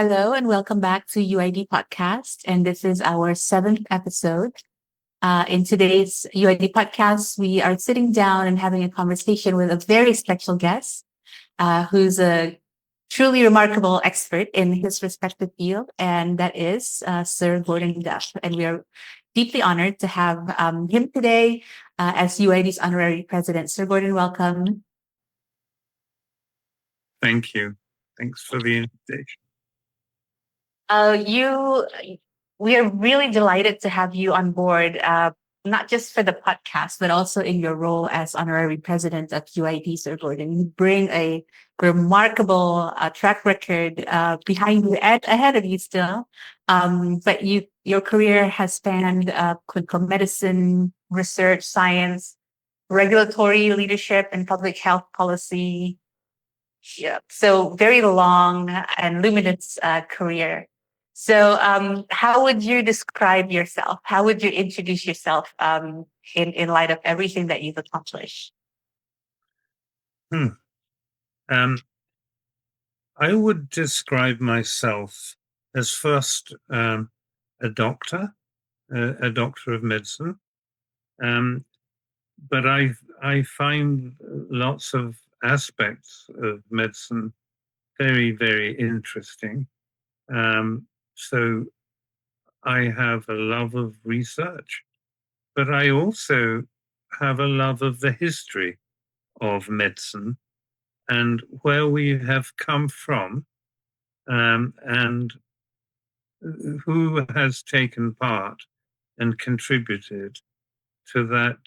Hello and welcome back to UID Podcast. And this is our seventh episode. In today's UID Podcast, we are sitting down and having a conversation with a very special guest who's a truly remarkable expert in his respective field, and that is Sir Gordon Duff. And we are deeply honored to have him today as UID's Honorary President. Sir Gordon, welcome. Thank you. Thanks for the invitation. We are really delighted to have you on board, not just for the podcast, but also in your role as honorary president of UID, Sir Gordon. You bring a remarkable track record behind you and ahead of you still. But your career has spanned clinical medicine, research, science, regulatory leadership, and public health policy. Yeah, so very long and luminous career. So, how would you describe yourself? How would you introduce yourself in light of everything that you've accomplished? I would describe myself as first a doctor of medicine. But I find lots of aspects of medicine very, very interesting. So I have a love of research, but I also have a love of the history of medicine and where we have come from, and who has taken part and contributed to that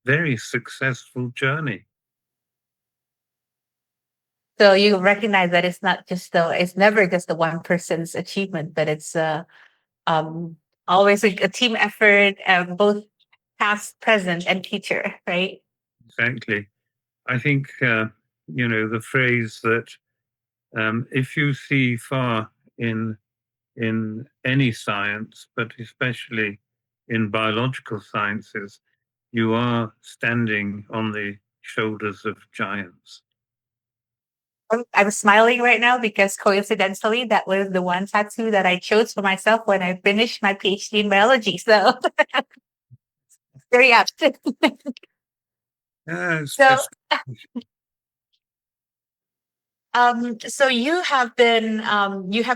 very successful journey. So you recognize that it's never just the one person's achievement, but it's always a team effort, both past, present, and future, right? Exactly. I think, the phrase that if you see far in any science, but especially in biological sciences, you are standing on the shoulders of giants. I'm smiling right now because coincidentally, that was the one tattoo that I chose for myself when I finished my PhD in biology. So very apt. So, so you have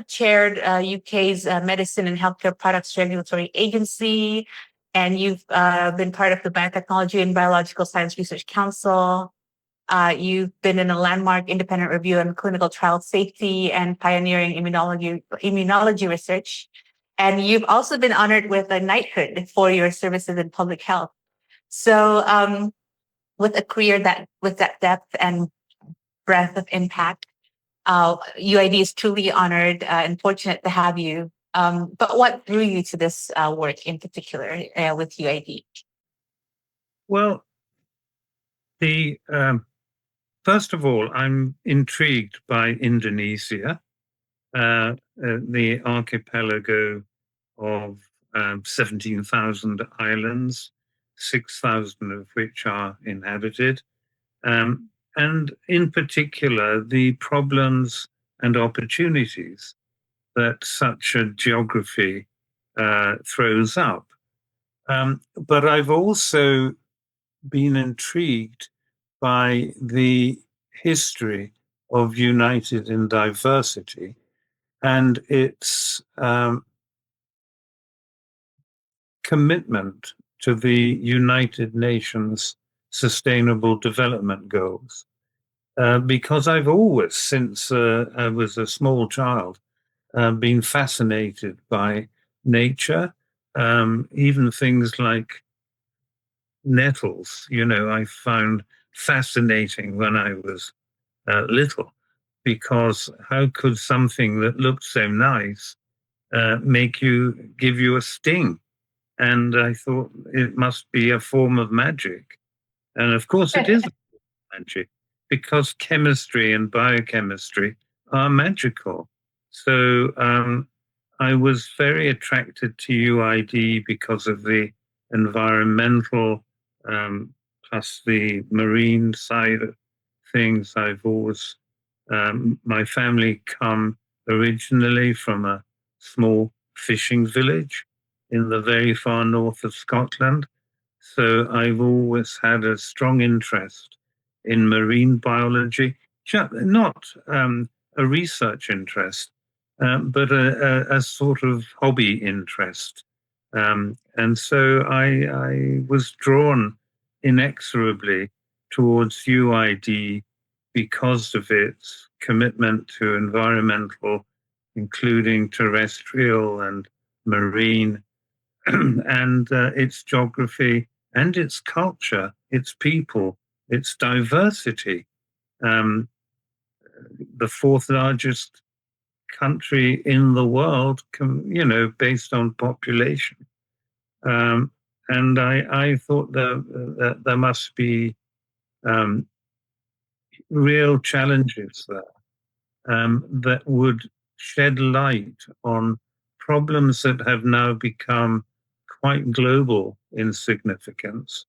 chaired UK's Medicine and Healthcare Products Regulatory Agency, and you've been part of the Biotechnology and Biological Science Research Council. You've been in a landmark independent review on clinical trial safety and pioneering immunology research. And you've also been honored with a knighthood for your services in public health. So, with a career with that depth and breadth of impact, UID is truly honored and fortunate to have you. But what drew you to this work in particular with UID? Well, first of all, I'm intrigued by Indonesia, the archipelago of 17,000 islands, 6,000 of which are inhabited. And in particular, the problems and opportunities that such a geography throws up. But I've also been intrigued by the history of United in Diversity and its commitment to the United Nations Sustainable Development Goals. Because I've always, since I was a small child, been fascinated by nature, even things like nettles, I found fascinating when I was little, because how could something that looked so nice give you a sting? And I thought it must be a form of magic. And of course it is magic, because chemistry and biochemistry are magical. So I was very attracted to UID because of the environmental plus the marine side of things. I've always, my family come originally from a small fishing village in the very far north of Scotland. So I've always had a strong interest in marine biology, not a research interest, but a sort of hobby interest. And so I was drawn inexorably towards UID because of its commitment to environmental, including terrestrial and marine, and its geography and its culture, its people, its diversity. Um, the fourth largest country in the world, based on population. Um, and I thought that there must be um, real challenges there that would shed light on problems that have now become quite global in significance.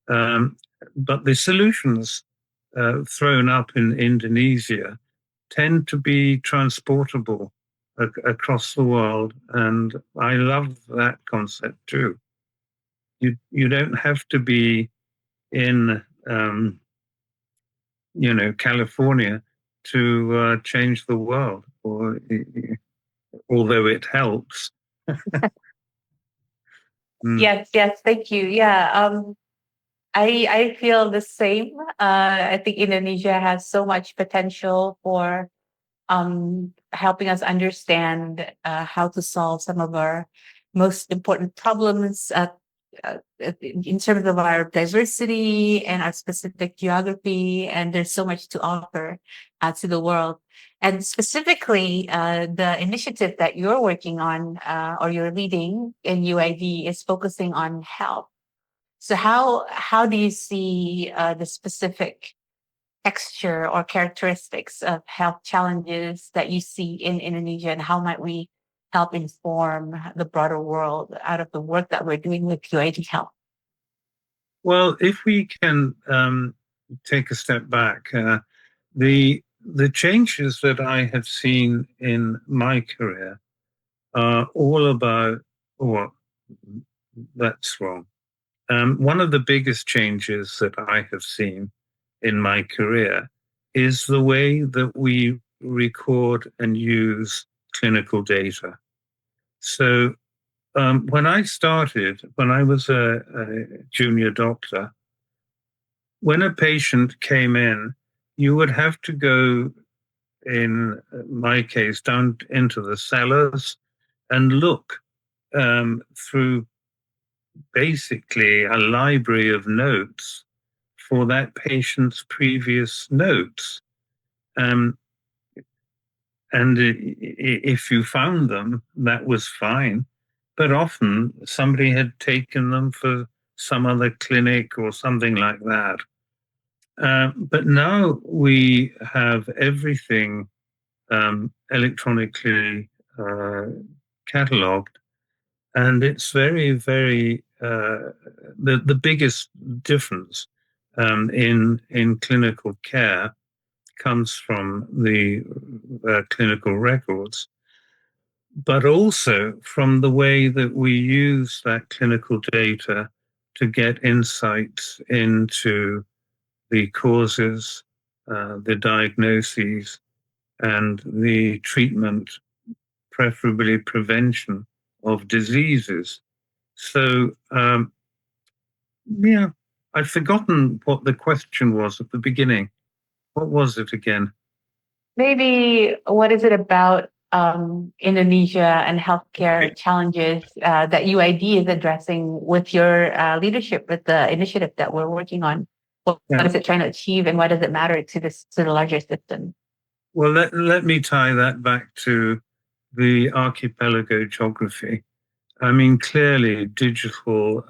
But the solutions thrown up in Indonesia tend to be transportable across the world, and I love that concept too. You don't have to be in California to change the world, or although it helps. Yes, yes, thank you. Yeah, I feel the same. I think Indonesia has so much potential for helping us understand how to solve some of our most important problems in terms of our diversity and our specific geography. And there's so much to offer to the world. And specifically, the initiative that you're working on or you're leading in UID is focusing on health. So how do you see the specific texture or characteristics of health challenges that you see in Indonesia, and how might we help inform the broader world out of the work that we're doing with UID Health? Well, if we can take a step back, the changes that I have seen in my career are all about what that's wrong. One of the biggest changes that I have seen in my career is the way that we record and use clinical data. So when I started, when I was a junior doctor, when a patient came in, you would have to go, in my case, down into the cellars and look through basically a library of notes for that patient's previous notes. Um, and if you found them, that was fine. But often somebody had taken them for some other clinic or something like that. But now we have everything electronically catalogued, and it's very, very the biggest difference in clinical care comes from the clinical records, but also from the way that we use that clinical data to get insights into the causes, the diagnoses, and the treatment, preferably prevention of diseases. So, yeah, I've forgotten what the question was at the beginning. What was it again? Maybe what is it about Indonesia and healthcare challenges that UID is addressing with your leadership, with the initiative that we're working on? What is it trying to achieve, and why does it matter to the larger system? Well, let me tie that back to the archipelago geography. I mean, clearly, digital,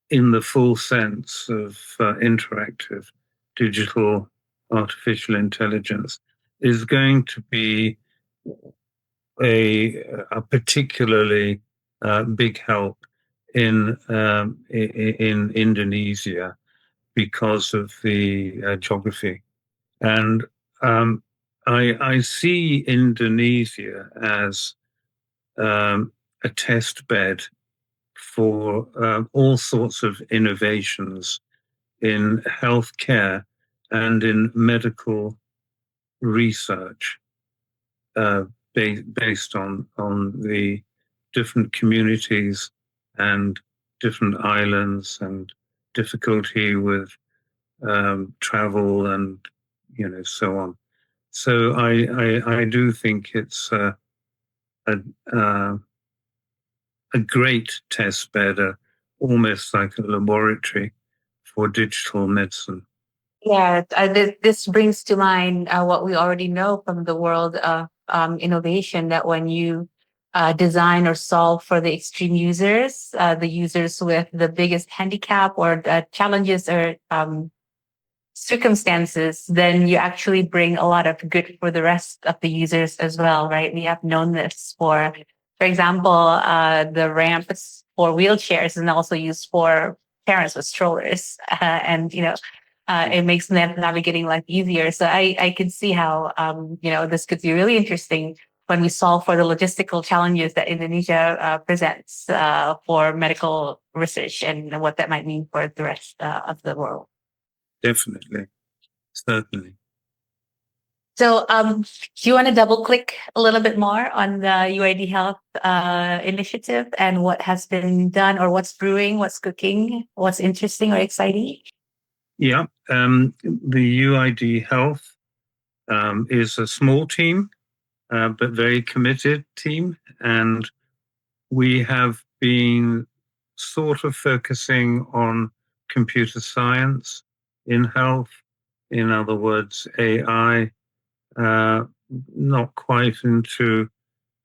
in the full sense of interactive digital artificial intelligence, is going to be a particularly big help in Indonesia because of the geography. And I see Indonesia as a test bed for all sorts of innovations in healthcare and in medical research, uh, based on the different communities and different islands and difficulty with travel and so on. So I do think it's a uh, a great test bed, almost like a laboratory for digital medicine. Yeah, this brings to mind what we already know from the world of innovation, that when you design or solve for the extreme users, the users with the biggest handicap or challenges or circumstances, then you actually bring a lot of good for the rest of the users as well, right? We have known this for example, the ramps for wheelchairs and also used for parents with strollers, and it makes navigating life easier. So I can see how this could be really interesting when we solve for the logistical challenges that Indonesia presents for medical research and what that might mean for the rest of the world. Definitely, certainly. So, do you want to double click a little bit more on the UID Health initiative and what has been done, or what's brewing, what's cooking, what's interesting or exciting? Yeah, the UID Health is a small team, but very committed team, and we have been sort of focusing on computer science in health. In other words, AI, not quite into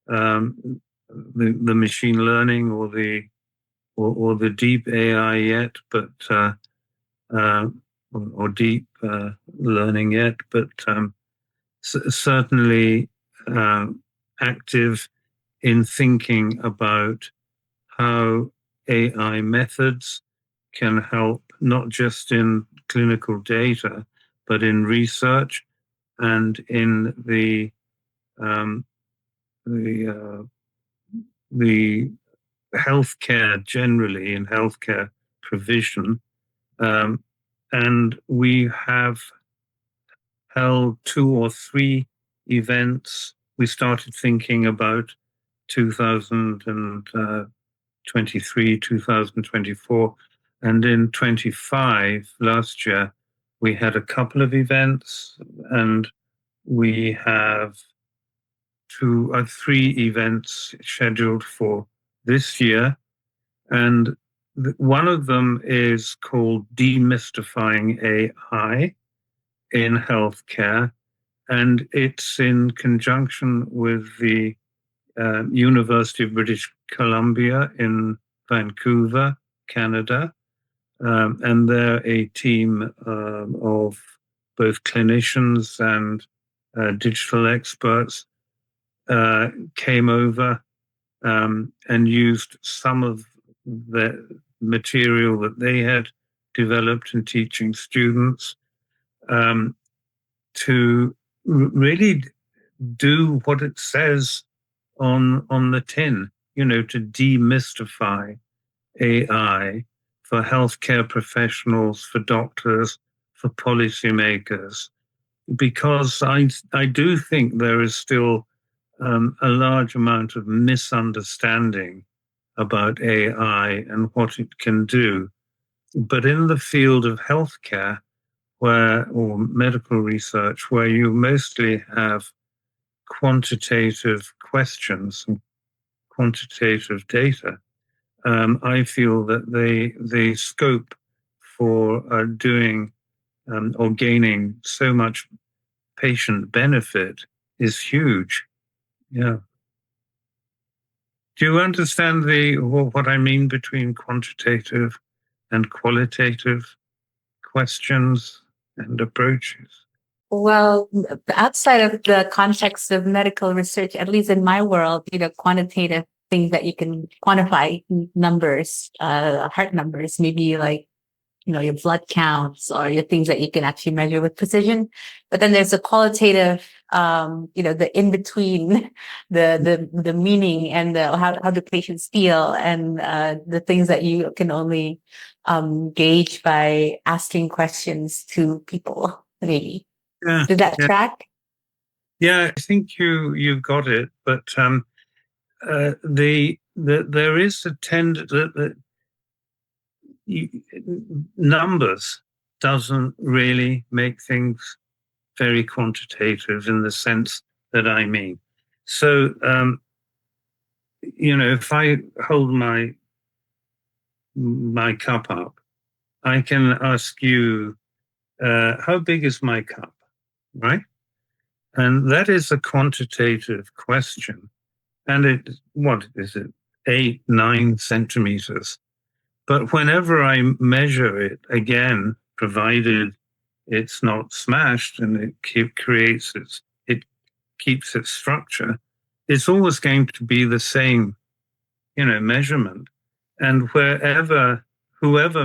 the machine learning or the deep AI yet, but or deep learning yet, but certainly active in thinking about how AI methods can help not just in clinical data, but in research and in um, the the healthcare generally, in healthcare provision. Um, and we have held 2 or 3 events. We started thinking about 2023, 2024, and in 25 last year, we had a couple of events, and we have 2 or 3 events scheduled for this year. And one of them is called Demystifying AI in Healthcare, and it's in conjunction with the University of British Columbia in Vancouver, Canada. And they're a team of both clinicians and digital experts, came over and used some of the material that they had developed in teaching students um, to really do what it says on the tin, to demystify AI for healthcare professionals, for doctors, for policymakers, because I do think there is still a large amount of misunderstanding about AI and what it can do. But in the field of healthcare, or medical research, where you mostly have quantitative questions and quantitative data, I feel that the scope for doing or gaining so much patient benefit is huge. Yeah. Do you understand what I mean between quantitative and qualitative questions and approaches? Well, outside of the context of medical research, at least in my world, quantitative things that you can quantify, numbers, heart numbers, maybe like your blood counts or your things that you can actually measure with precision. But then there's a qualitative, the in between, the meaning and how do patients feel, and the things that you can only gauge by asking questions to people. Maybe. Yeah. Did that track? Yeah, I think you got it, but there is a that numbers doesn't really make things very quantitative in the sense that I mean. So if I hold my cup up, I can ask you, how big is my cup, right? And that is a quantitative question. And what is it? 8, 9 centimeters. But whenever I measure it again, provided it's not smashed and it keeps its structure, it's always going to be the same, measurement. And whoever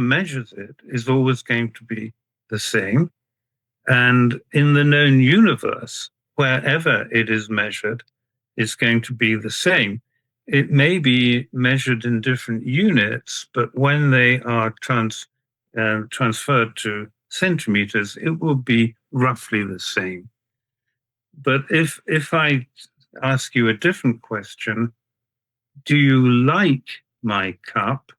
measures it is always going to be the same. And in the known universe, wherever it is measured, it's going to be the same. It may be measured in different units, but when they are transferred to centimeters, it will be roughly the same. But if I ask you a different question, do you like my cup?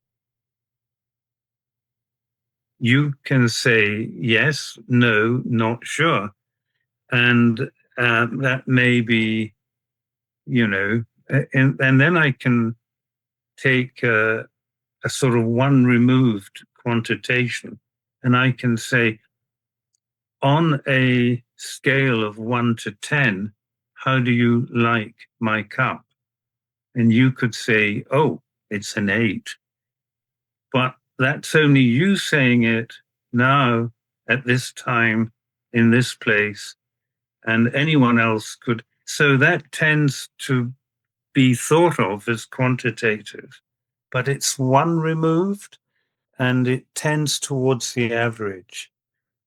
You can say yes, no, not sure. And that may be, and then I can take a sort of one removed quantitation, and I can say, on a scale of 1 to 10, how do you like my cup? And you could say, oh, it's an 8. But that's only you saying it now at this time in this place, and anyone else could. So that tends to be thought of as quantitative, but it's one removed and it tends towards the average,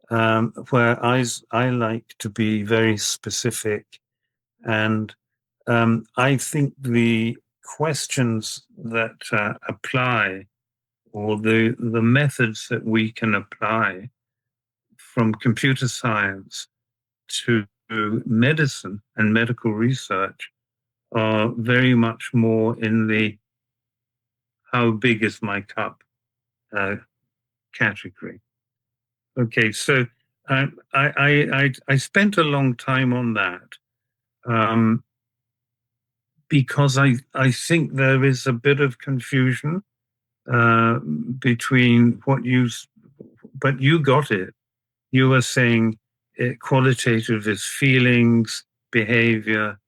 where I like to be very specific. And I think the questions that apply, or the methods that we can apply from computer science to medicine and medical research, are very much more in the how big is my cup category. Okay, so I spent a long time on that because I think there is a bit of confusion between but you got it. You were saying qualitative is feelings, behavior,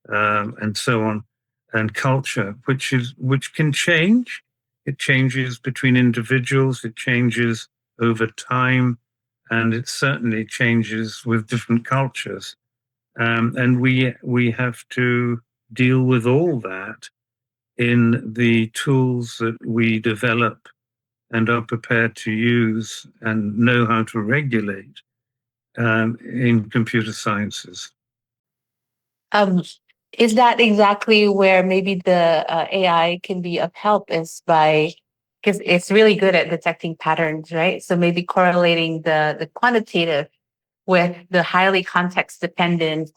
and so on, and culture, which can change. It changes between individuals. It changes over time, and it certainly changes with different cultures. And we have to deal with all that in the tools that we develop and are prepared to use and know how to regulate in computer sciences. Is that exactly where maybe the AI can be of help, is by, because it's really good at detecting patterns, right? So maybe correlating the quantitative with the highly context dependent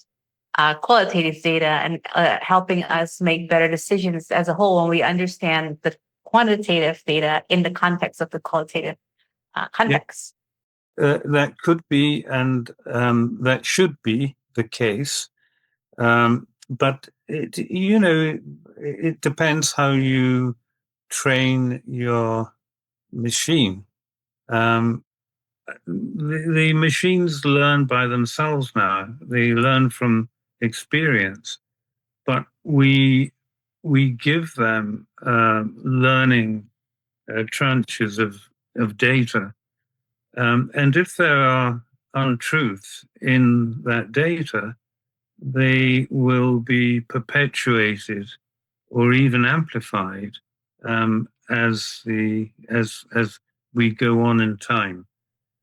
qualitative data, and helping us make better decisions as a whole when we understand the quantitative data in the context of the qualitative context. That could be, and that should be the case. But it depends how you train your machine. The machines learn by themselves now. They learn from experience, but we give them learning tranches of data, and if there are untruths in that data, they will be perpetuated or even amplified as we go on in time.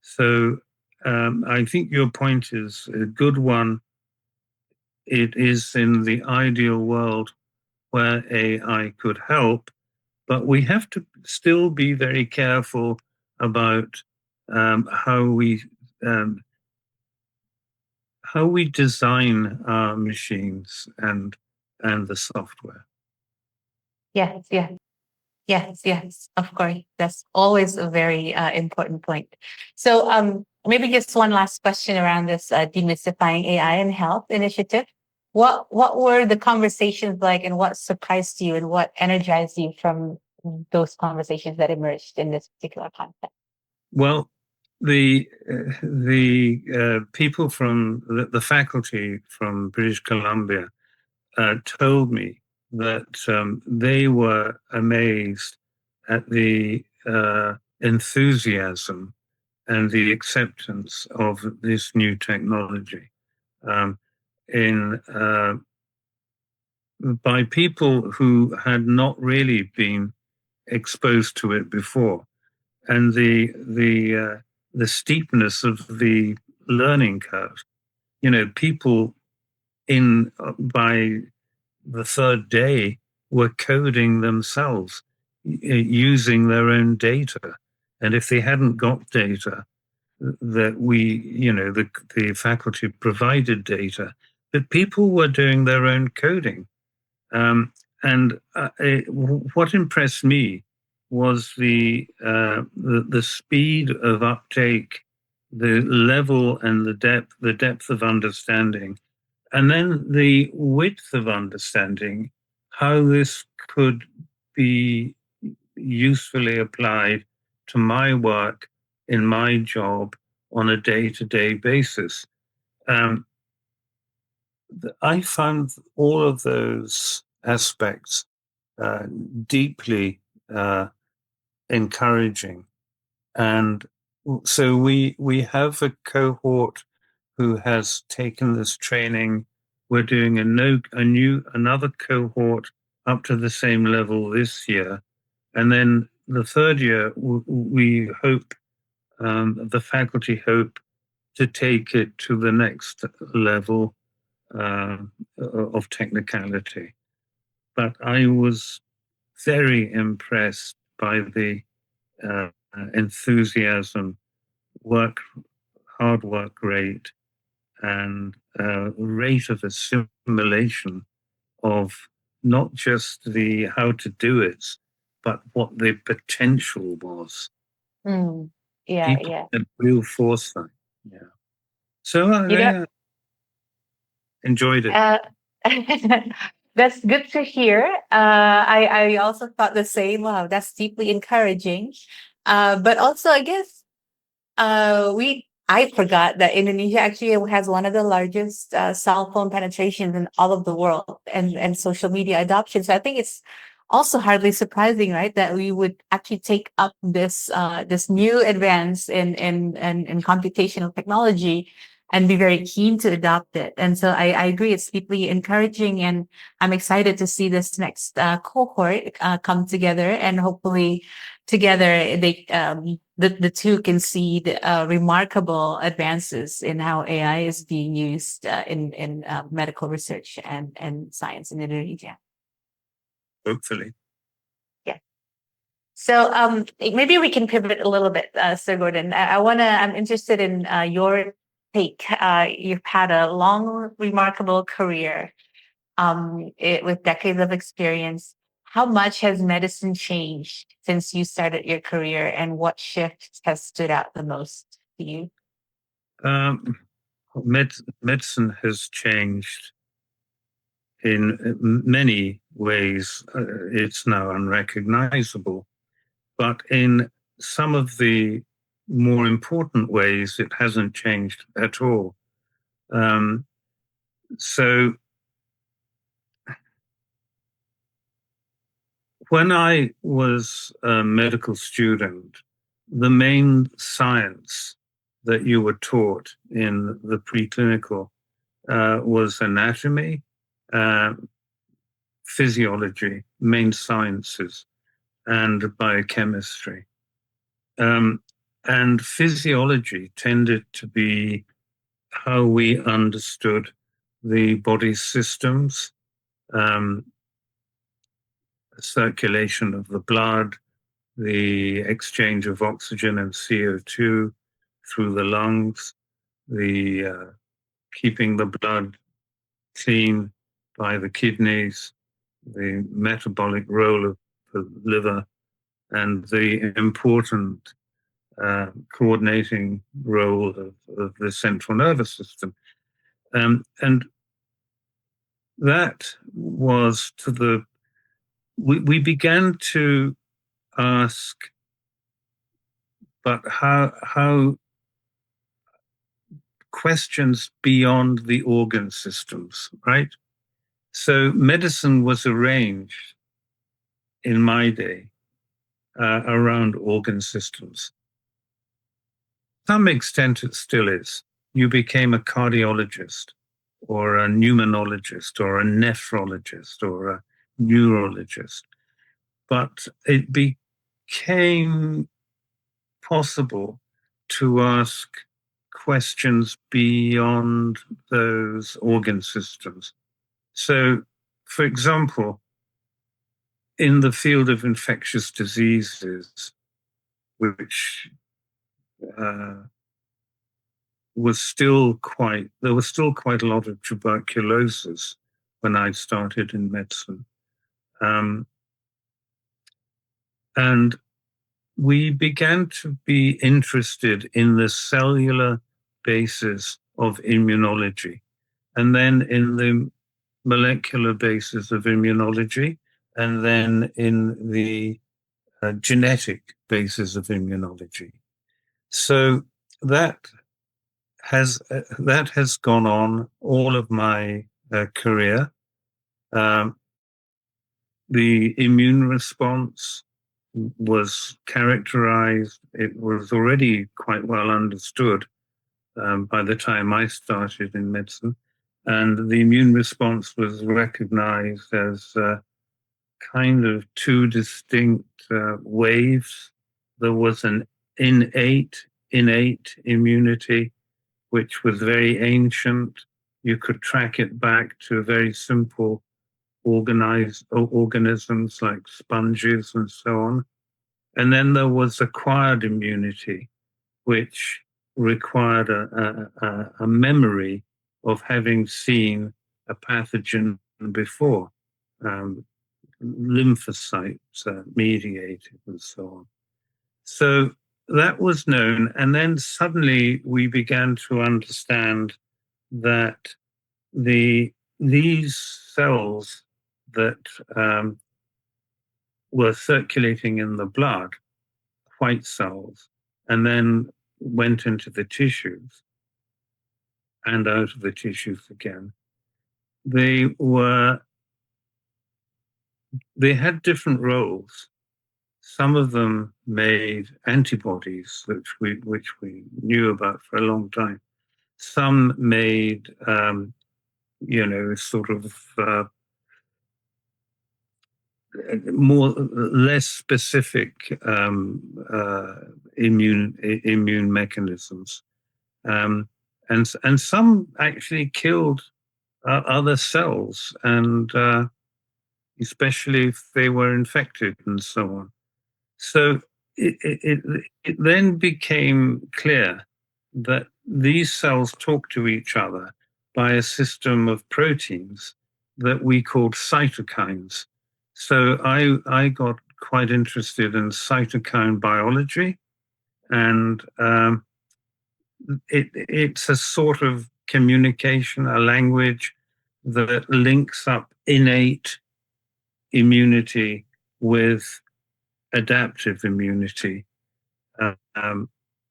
So I think your point is a good one. It is in the ideal world where AI could help, but we have to still be very careful about um, how we um, how we design our machines and the software. Yes, yes, yes, yes. Of course, that's always a very important point. So, maybe just one last question around this demystifying AI and health initiative. What were the conversations like, and what surprised you, and what energized you from those conversations that emerged in this particular context? Well, the people from the faculty from British Columbia told me that they were amazed at the enthusiasm and the acceptance of this new technology um, in by people who had not really been exposed to it before, and the steepness of the learning curve. You know, people in by the third day were coding themselves using their own data, and if they hadn't got data that the faculty provided data, but people were doing their own coding. And what impressed me was the speed of uptake, the level and the depth of understanding, and then the width of understanding, how this could be usefully applied to my work in my job on a day-to-day basis. Um, I found all of those aspects uh, deeply uh, encouraging, and so we have a cohort who has taken this training. We're doing another cohort up to the same level this year, and then the third year we hope the faculty hope to take it to the next level uh, of technicality. But I was very impressed by the uh, enthusiasm, work, hard work rate, and rate of assimilation of not just the how to do it, but what the potential was. Mm, yeah, People yeah. had real foresight. Yeah. So You know, I enjoyed it. Uh, that's good to hear. I also thought the same. Wow, that's deeply encouraging. But also, I guess I forgot that Indonesia actually has one of the largest cell phone penetrations in all of the world, and social media adoption. So I think it's also hardly surprising, right, that we would actually take up this new advance in computational technology and be very keen to adopt it. And so I agree, it's deeply encouraging, and I'm excited to see this next cohort come together, and hopefully together the two can see the remarkable advances in how AI is being used in medical research and science in Indonesia. Hopefully. Yeah. So maybe we can pivot a little bit, Sir Gordon. I'm interested in your take. You've had a long, remarkable career with decades of experience. How much has medicine changed since you started your career, and what shift has stood out the most to you? Um, medicine has changed in many ways. It's now unrecognizable, but in some of the more important ways, it hasn't changed at all. Um, so when I was a medical student, the main science that you were taught in the preclinical was anatomy, uh, physiology, main sciences, and biochemistry. And physiology tended to be how we understood the body's systems, um, circulation of the blood, the exchange of oxygen and CO2 through the lungs, the keeping the blood clean by the kidneys, the metabolic role of the liver, and the important coordinating role of the central nervous system. And that was we began to ask, but how questions beyond the organ systems, right? So medicine was arranged in my day around organ systems. To some extent, it still is. You became a cardiologist or a pneumonologist or a nephrologist or a neurologist, but it became possible to ask questions beyond those organ systems. So, for example, in the field of infectious diseases, which there was still quite a lot of tuberculosis when I started in medicine. And we began to be interested in the cellular basis of immunology, and then in the molecular basis of immunology, and then in the genetic basis of immunology. So that has gone on all of my career. The immune response was characterized. It was already quite well understood by the time I started in medicine, and the immune response was recognized as kind of two distinct waves. There was an innate immunity, which was very ancient. You could track it back to very simple organisms like sponges and so on. And then there was acquired immunity, which required a memory of having seen a pathogen before, lymphocytes mediated and so on. So that was known. And then suddenly we began to understand that these cells that were circulating in the blood, white cells, and then went into the tissues and out of the tissues again, they had different roles. Some of them made antibodies, which we knew about for a long time. Some made, sort of less specific immune mechanisms, and some actually killed other cells, and especially if they were infected and so on. So it then became clear that these cells talk to each other by a system of proteins that we called cytokines. So I got quite interested in cytokine biology, and it's a sort of communication, a language that links up innate immunity with adaptive immunity,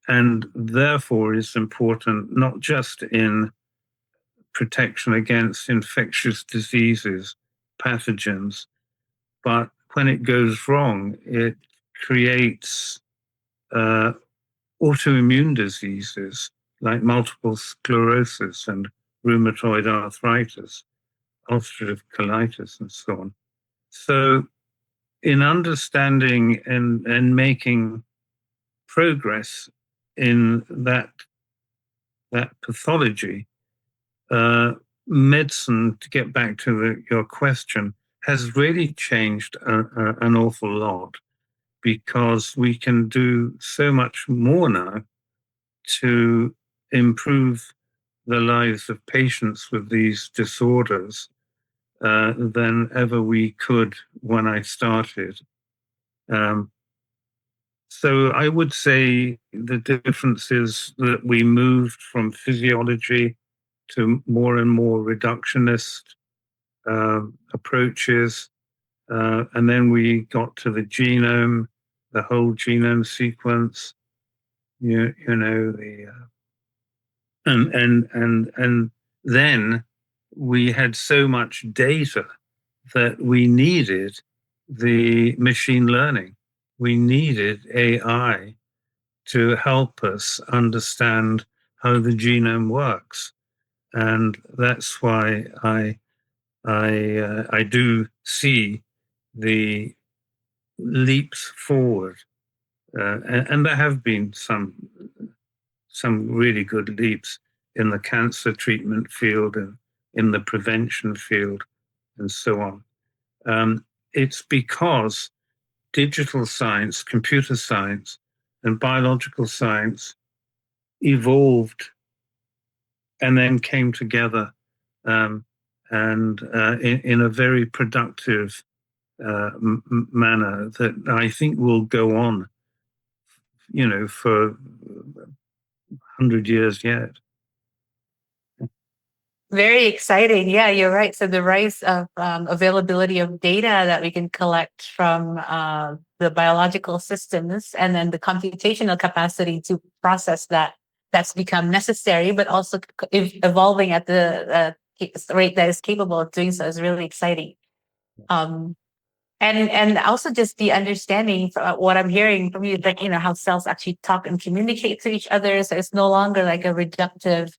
and therefore is important not just in protection against infectious diseases, pathogens, but when it goes wrong, it creates autoimmune diseases like multiple sclerosis and rheumatoid arthritis, ulcerative colitis, and so on. So in understanding and making progress in that pathology, medicine, to get back to your question, has really changed an awful lot, because we can do so much more now to improve the lives of patients with these disorders than ever we could when I started. So I would say the difference is that we moved from physiology to more and more reductionist approaches. And then we got to the genome, the whole genome sequence, and then we had so much data that we needed the machine learning. We needed AI to help us understand how the genome works, and that's why I do see the leaps forward, and there have been some really good leaps in the cancer treatment field and in the prevention field and so on. It's because digital science, computer science, and biological science evolved and then came together, and in a very productive manner that I think will go on, for 100 years yet. Very exciting. Yeah, you're right. So the rise of availability of data that we can collect from the biological systems, and then the computational capacity to process that's become necessary, but also evolving at the rate that is capable of doing so, is really exciting. And also just the understanding from what I'm hearing from you, like, how cells actually talk and communicate to each other. So it's no longer like a reductive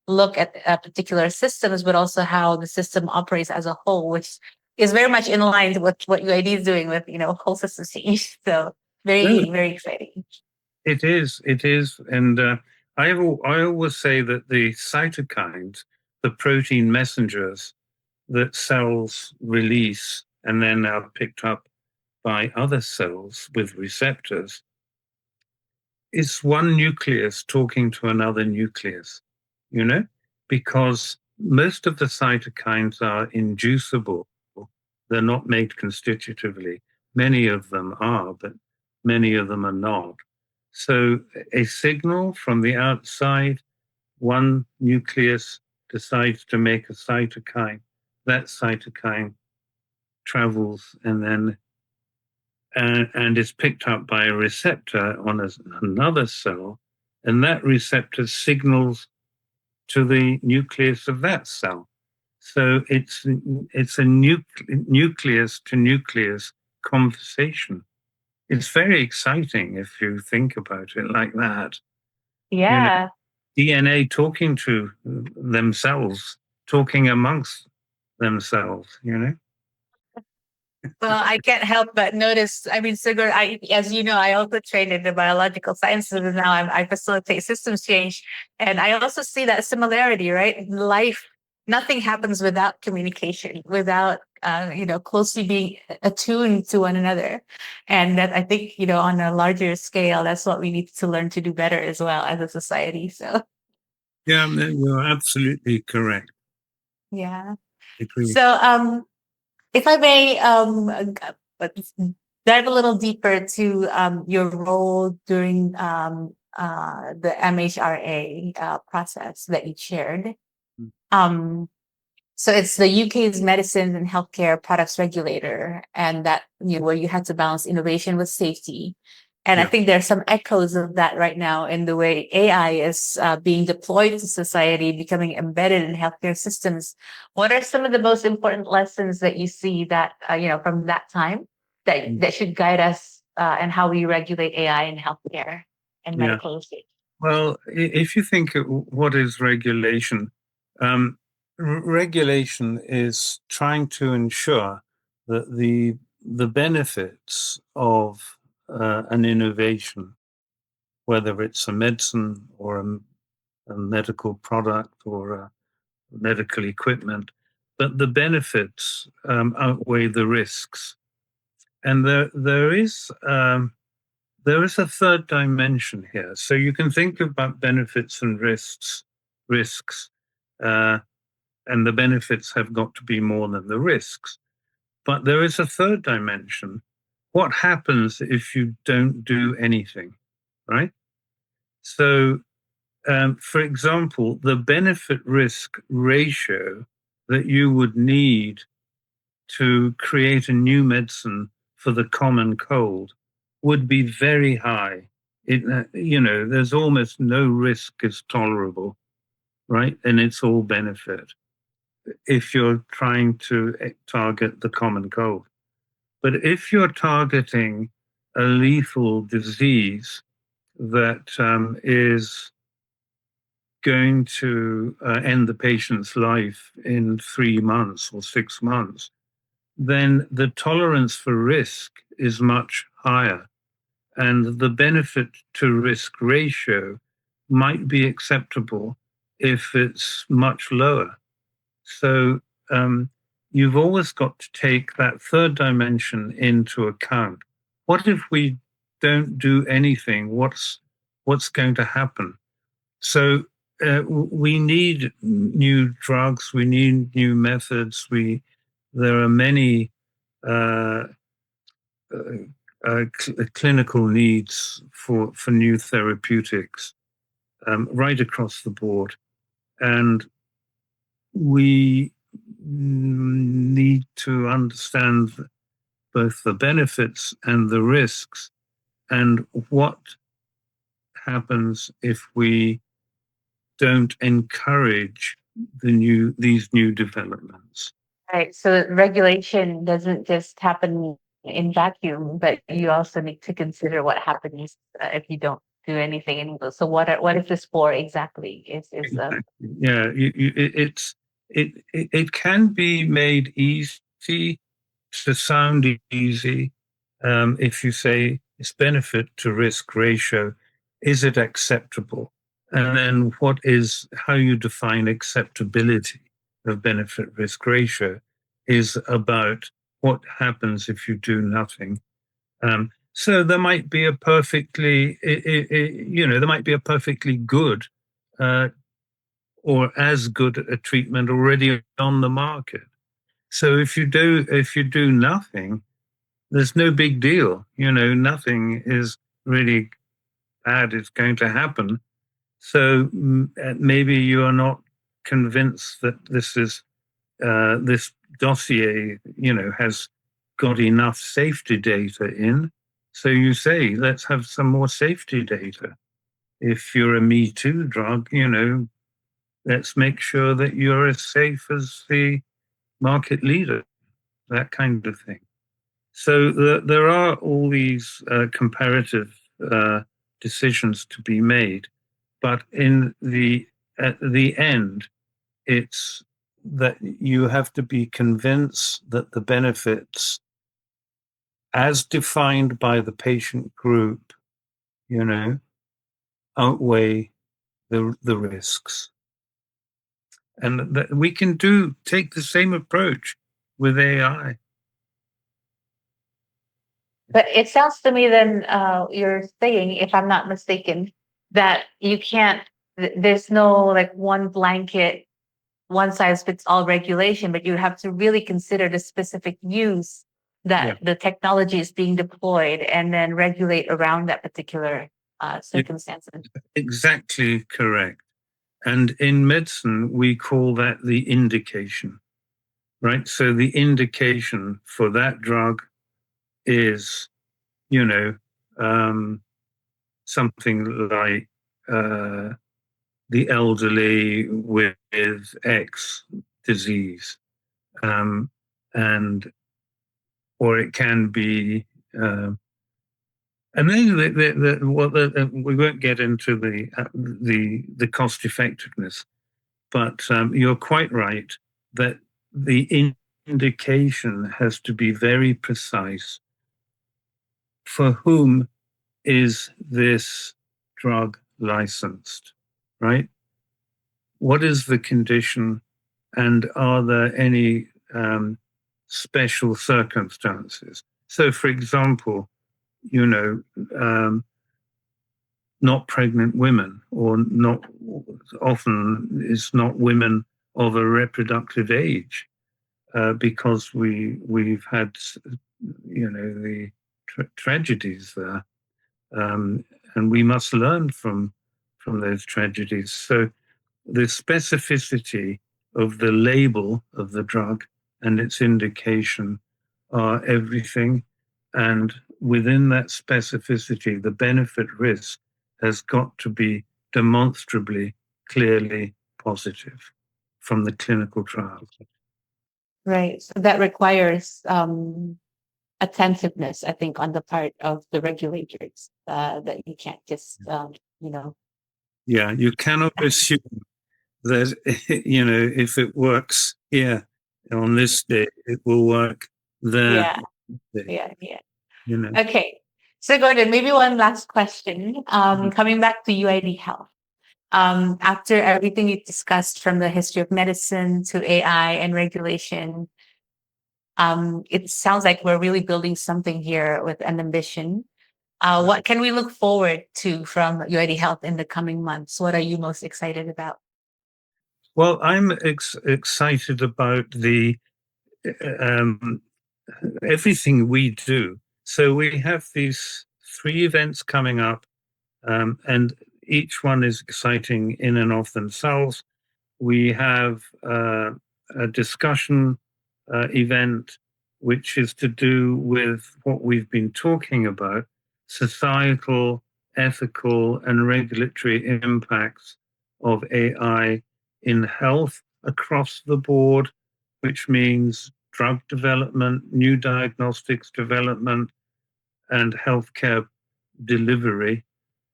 look at particular systems, but also how the system operates as a whole, which is very much in line with what UID is doing with, whole system change. So very, very exciting. It is. And I always say that the cytokines, the protein messengers that cells release and then are picked up by other cells with receptors, is one nucleus talking to another nucleus, because most of the cytokines are inducible. They're not made constitutively. Many of them are, but many of them are not. So a signal from the outside, one nucleus decides to make a cytokine. That cytokine travels and is picked up by a receptor on another cell, and that receptor signals to the nucleus of that cell. So it's a nucleus to nucleus conversation. It's very exciting if you think about it like that. Yeah. DNA talking to themselves, talking amongst themselves. Well, I can't help but notice. I mean, Sigurd, as you know, I also trained in the biological sciences, and now I facilitate systems change. And I also see that similarity, right? In life, nothing happens without communication, without, closely being attuned to one another. And that, I think, on a larger scale, that's what we need to learn to do better as well as a society. So, Yeah, you're absolutely correct. yeah. I agree. So, if I may, dive a little deeper to your role during the MHRA process that you shared. Um, so it's the UK's Medicines and Healthcare Products Regulator, and that, where you had to balance innovation with safety. And I think there's some echoes of that right now in the way AI is being deployed to society, becoming embedded in healthcare systems. What are some of the most important lessons that you see that, from that time that should guide us and how we regulate AI in healthcare and medical safety? Well, if you think of what is regulation, regulation is trying to ensure that the benefits of an innovation whether it's a medicine or a medical product or a medical equipment, but the benefits outweigh the risks. And there is a third dimension here. So you can think about benefits and risks, and the benefits have got to be more than the risks. But there is a third dimension. What happens if you don't do anything, right? So, for example, the benefit risk ratio that you would need to create a new medicine for the common cold would be very high. There's almost no risk is tolerable, right? And it's all benefit if you're trying to target the common cold. But if you're targeting a lethal disease that is going to end the patient's life in 3 months or 6 months, then the tolerance for risk is much higher. And the benefit to risk ratio might be acceptable if it's much lower. So you've always got to take that third dimension into account. What if we don't do anything? What's going to happen? So we need new drugs. We need new methods. There are many clinical needs for new therapeutics right across the board, and we need to understand both the benefits and the risks, and what happens if we don't encourage these new developments. Right. So regulation doesn't just happen in vacuum, but you also need to consider what happens if you don't do anything. And so, what is this for exactly? Yeah, it can be made easy to sound easy if you say it's benefit to risk ratio. Is it acceptable? And then how you define acceptability of benefit risk ratio is about what happens if you do nothing. So there might be a perfectly, there might be a perfectly good or as good a treatment already on the market. So if you do nothing, there's no big deal. Nothing is really bad is going to happen. So maybe you are not convinced that this dossier, has got enough safety data in. So you say, let's have some more safety data. If you're a Me Too drug, let's make sure that you're as safe as the market leader, that kind of thing. So there are all these comparative decisions to be made, but at the end, it's that you have to be convinced that the benefits, as defined by the patient group, outweigh the risks. And that we can take the same approach with AI. But it sounds to me then you're saying, if I'm not mistaken, that you can't. There's no like one blanket, one size fits all regulation, but you have to really consider the specific use that the technology is being deployed, and then regulate around that particular circumstance. Exactly correct. And in medicine, we call that the indication, right? So the indication for that drug is, something like the elderly with X disease, or it can be, and then we won't get into the cost effectiveness, but you're quite right that the indication has to be very precise. For whom is this drug licensed, right? What is the condition, and are there any special circumstances? So, for example, you know, not pregnant women, or not often is not women of a reproductive age, because we've had, you know, the tragedies there, and we must learn from those tragedies. So the specificity of the label of the drug and its indication are everything. And within that specificity, the benefit risk has got to be demonstrably, clearly positive from the clinical trials. Right. So that requires attentiveness, I think, on the part of the regulators, that you can't just, you know. Yeah, you cannot assume that, you know, if it works here on this day, it will work there. Yeah, yeah, yeah. You know. Okay. So Gordon, maybe one last question. Coming back to UID Health. After everything you discussed from the history of medicine to AI and regulation, it sounds like we're really building something here with an ambition. What can we look forward to from UID Health in the coming months? What are you most excited about? Well, I'm excited about the um, everything we do. So we have these 3 events coming up, and each one is exciting in and of themselves. We have a discussion event, which is to do with what we've been talking about: societal, ethical, and regulatory impacts of AI in health across the board, which means drug development, new diagnostics development, and healthcare delivery,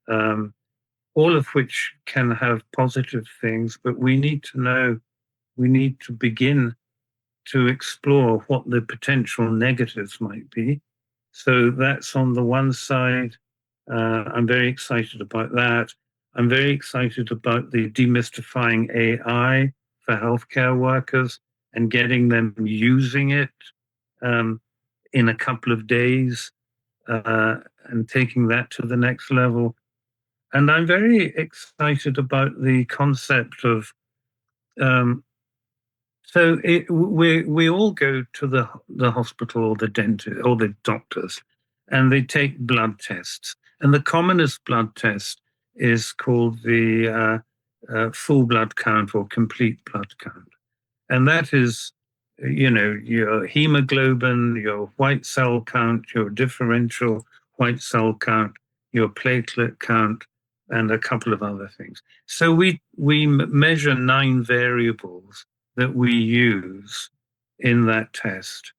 all of which can have positive things, but we need to know, we need to begin to explore what the potential negatives might be. So that's on the one side. I'm very excited about that. I'm very excited about the demystifying AI for healthcare workers and getting them using it in a couple of days, and taking that to the next level. And I'm very excited about the concept of we all go to the hospital or the dentist or the doctors, and they take blood tests. And the commonest blood test is called the full blood count or complete blood count, and that is, you know, your hemoglobin, your white cell count, your differential white cell count, your platelet count, and a couple of other things. So we measure 9 variables that we use in that test.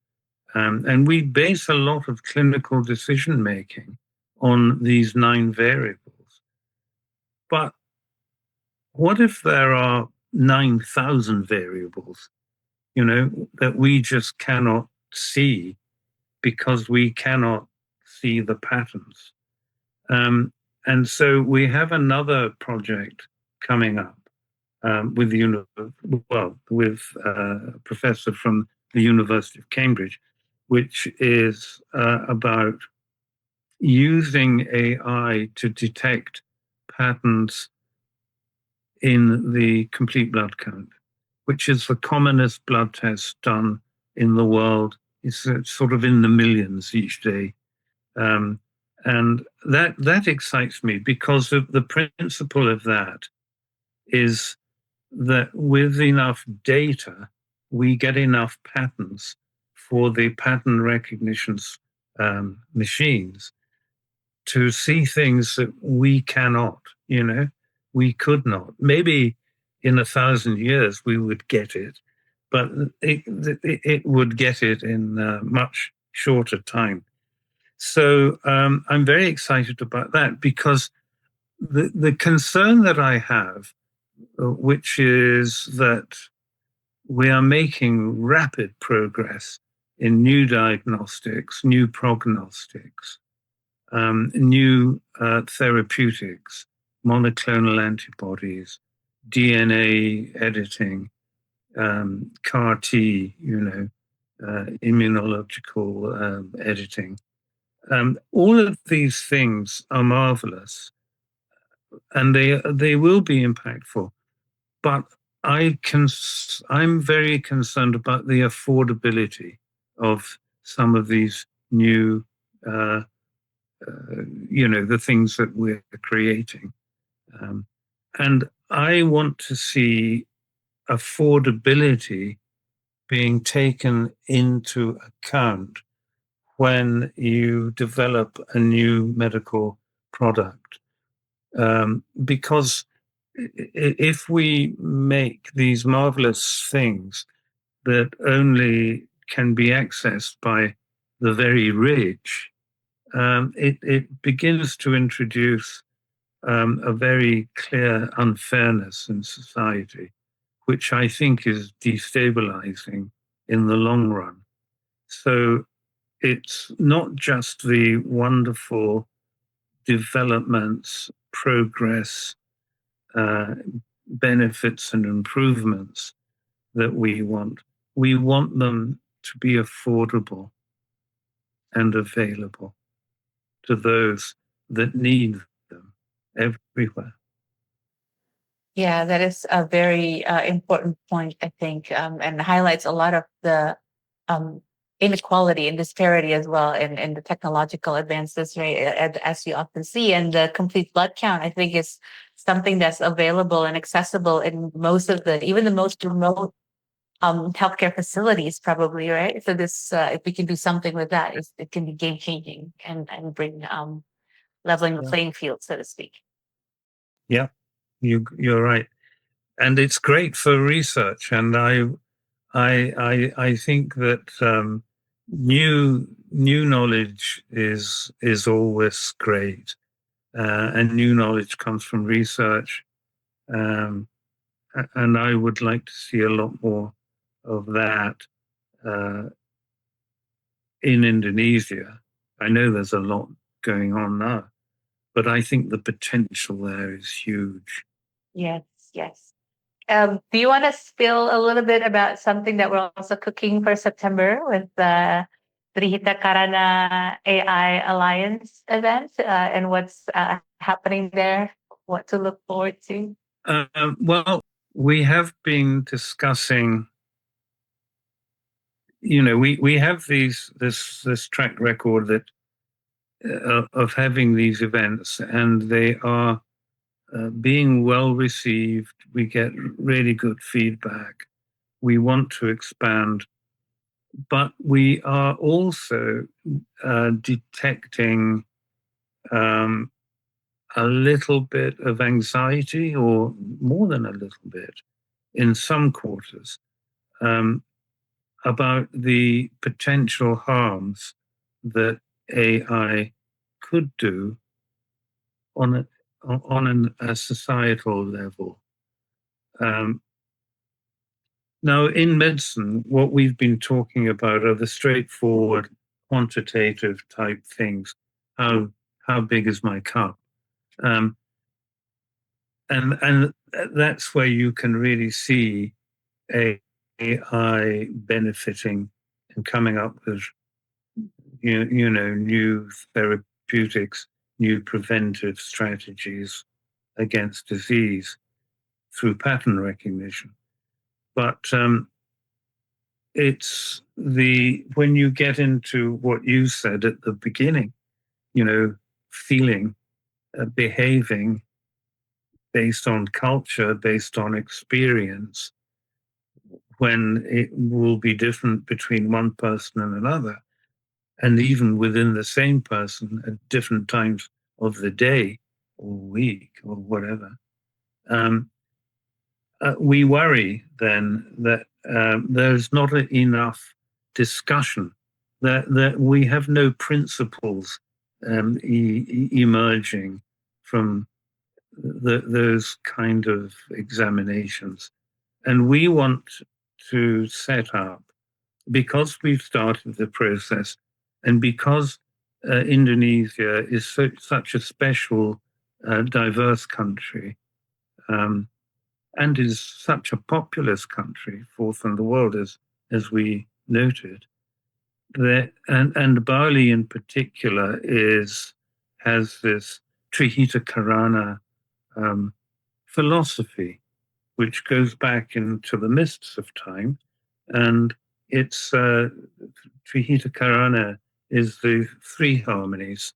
And we base a lot of clinical decision making on these 9 variables. But what if there are 9,000 variables, you know, that we just cannot see because we cannot see the patterns? And so we have another project coming up, with with a professor from the University of Cambridge, which is about using AI to detect patterns in the complete blood count, which is the commonest blood test done in the world. It's sort of in the millions each day. And that excites me because of the principle of that is that with enough data, we get enough patterns for the pattern recognition machines to see things that we cannot, you know, we could not. Maybe in 1,000 years we would get it, but it would get it in a much shorter time. So I'm very excited about that because the concern that I have, which is that we are making rapid progress in new diagnostics, new prognostics, new therapeutics, monoclonal antibodies, DNA editing, CAR T, immunological editing. All of these things are marvelous, and they will be impactful. But I'm very concerned about the affordability of some of these new, the things that we're creating. And I want to see affordability being taken into account when you develop a new medical product. Because if we make these marvelous things that only can be accessed by the very rich, it begins to introduce a very clear unfairness in society, which I think is destabilizing in the long run. So it's not just the wonderful developments, progress, benefits, and improvements that we want. We want them to be affordable and available to those that need them everywhere. Yeah, that is a very important point, I think, and highlights a lot of the um, inequality and disparity as well in the technological advances, right? As you often see, and the complete blood count, I think, is something that's available and accessible in most of even the most remote healthcare facilities, probably, right? So this, if we can do something with that, it can be game changing and bring leveling the Yeah, playing field, so to speak. yeah, you're right, and it's great for research. And I think that new knowledge is always great, and new knowledge comes from research. Um, and I would like to see a lot more of that uh, in Indonesia. I know there's a lot going on now, but I think the potential there is huge. Yes, yes. Do you want to spill a little bit about something that we're also cooking for September with the Trihita Karana AI Alliance event and what's happening there? What to look forward to? Well, we have been discussing. We have this track record that of having these events, and they are being well received. We get really good feedback. We want to expand, but we are also detecting um, a little bit of anxiety, or more than a little bit, in some quarters, um, about the potential harms that AI could do on a societal level. Um, Now, in medicine, what we've been talking about are the straightforward, quantitative type things. How big is my cup? Um, and that's where you can really see AI benefiting and coming up with new therapeutics, new preventive strategies against disease through pattern recognition. But it's when you get into what you said at the beginning, feeling, behaving based on culture, based on experience, when it will be different between one person and another, and even within the same person at different times of the day or week or whatever. Um, we worry then that there's not enough discussion, that we have no principles emerging from those kind of examinations. And we want to set up, because we've started the process, and because Indonesia is such a special diverse country, and is such a populous country, fourth in the world, as we noted. And Bali in particular has this Trihita Karana philosophy, which goes back into the mists of time, and it's Trihita Karana is the three harmonies: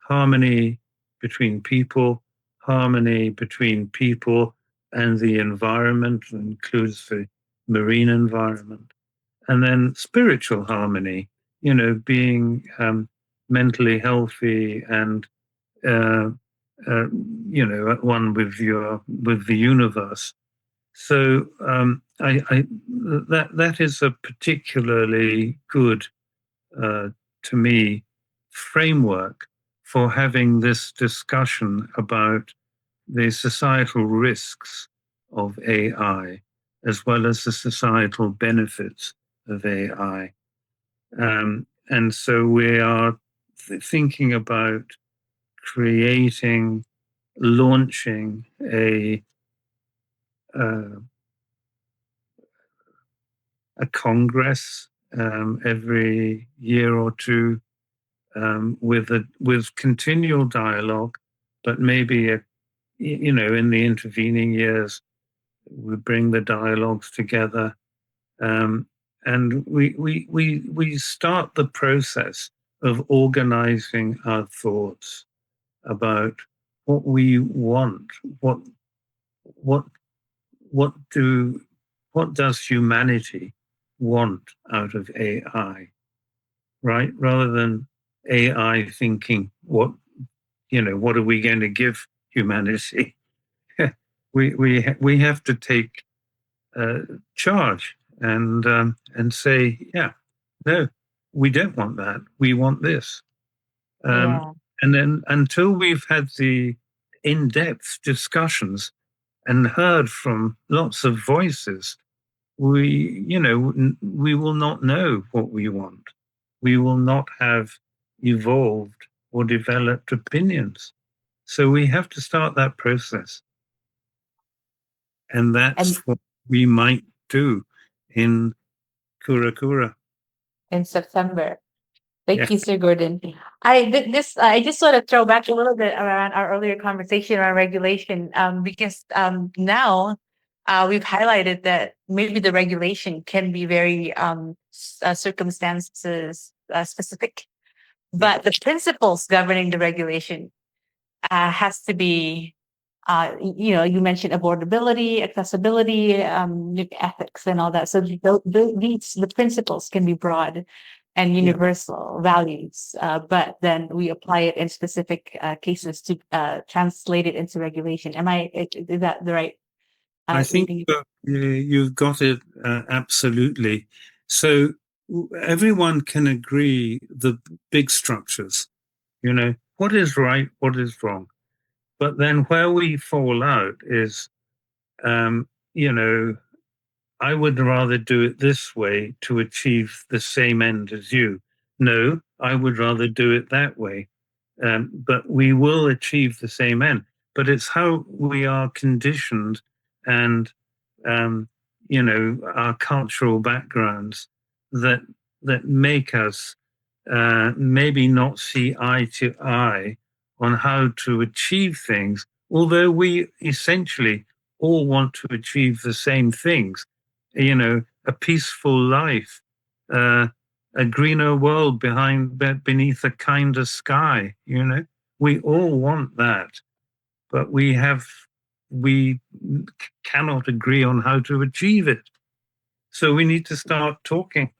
harmony between people, harmony between people and the environment, includes the marine environment, and then spiritual harmony, being mentally healthy and uh, at one with the universe. So that is a particularly good, to me, framework for having this discussion about the societal risks of AI, as well as the societal benefits of AI. And so we are thinking about launching uh, a congress every year or two, with continual dialogue, but maybe in the intervening years we bring the dialogues together, and we start the process of organizing our thoughts about what we want, what what what do what does humanity want out of AI, right? Rather than AI thinking what are we going to give humanity? We have to take charge and say, yeah, no, we don't want that. We want this. Yeah. And then until we've had the in-depth discussions and heard from lots of voices, we will not know what we want. We will not have evolved or developed opinions. So we have to start that process. And that's And what we might do in Kura Kura. in September. Yeah. Thank you, Sir Gordon. I just want to throw back a little bit around our earlier conversation around regulation, because now we've highlighted that maybe the regulation can be very circumstances specific, but the principles governing the regulation has to be, you mentioned affordability, accessibility, ethics, and all that. So the principles can be broad and Yeah. universal values, but then we apply it in specific cases to translate it into regulation. Is that the right I think reading? you've got it absolutely. So everyone can agree the big structures, what is right, what is wrong. But then where we fall out is, um, you know, I would rather do it this way to achieve the same end as you. No, I would rather do it that way. But we will achieve the same end. But it's how we are conditioned and, um, our cultural backgrounds that make us maybe not see eye to eye on how to achieve things, although we essentially all want to achieve the same things, a peaceful life, a greener world beneath a kinder sky. We all want that, but we cannot agree on how to achieve it. So we need to start talking.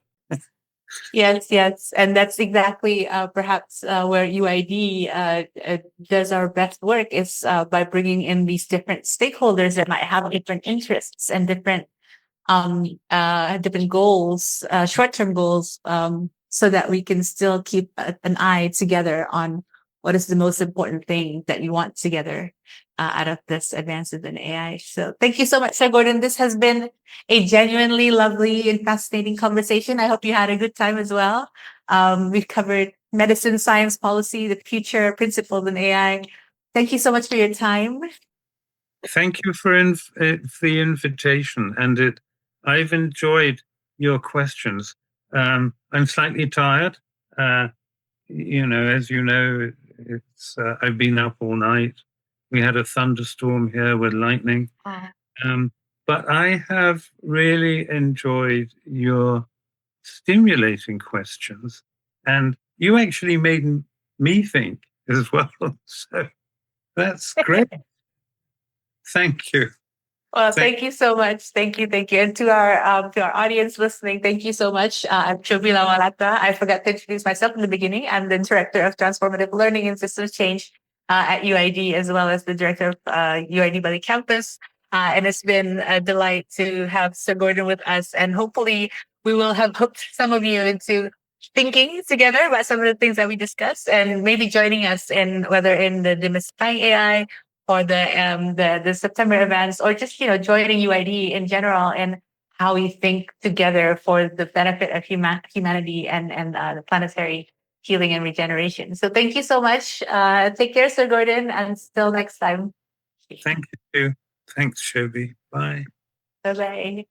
Yes, yes, and that's exactly perhaps where UID does our best work is by bringing in these different stakeholders that might have different interests and different goals, short-term goals, so that we can still keep an eye together on what is the most important thing that we want together out of this advances in AI. So thank you so much, Sir Gordon. This has been a genuinely lovely and fascinating conversation. I hope you had a good time as well. We've covered medicine, science, policy, the future, principles in AI. Thank you so much for your time. Thank you for the invitation, and I've enjoyed your questions. I'm slightly tired. As you know, it's I've been up all night. We had a thunderstorm here with lightning. Um, but I have really enjoyed your stimulating questions, and you actually made me think as well. So that's great. Thank you. Well, thank you so much. Thank you, And to our audience listening, thank you so much. I'm Chubila Walata. I forgot to introduce myself in the beginning. I'm the Director of Transformative Learning and Systems Change at UID, as well as the Director of UID Bali Campus. And it's been a delight to have Sir Gordon with us. And hopefully we will have hooked some of you into thinking together about some of the things that we discussed, and maybe joining us in whether in the demystifying AI or the September events, or just joining UID in general and how we think together for the benefit of humanity and the planetary healing and regeneration. So thank you so much. Take care, Sir Gordon. Until next time. Thank you. Thanks, Shobi. Bye. Bye bye.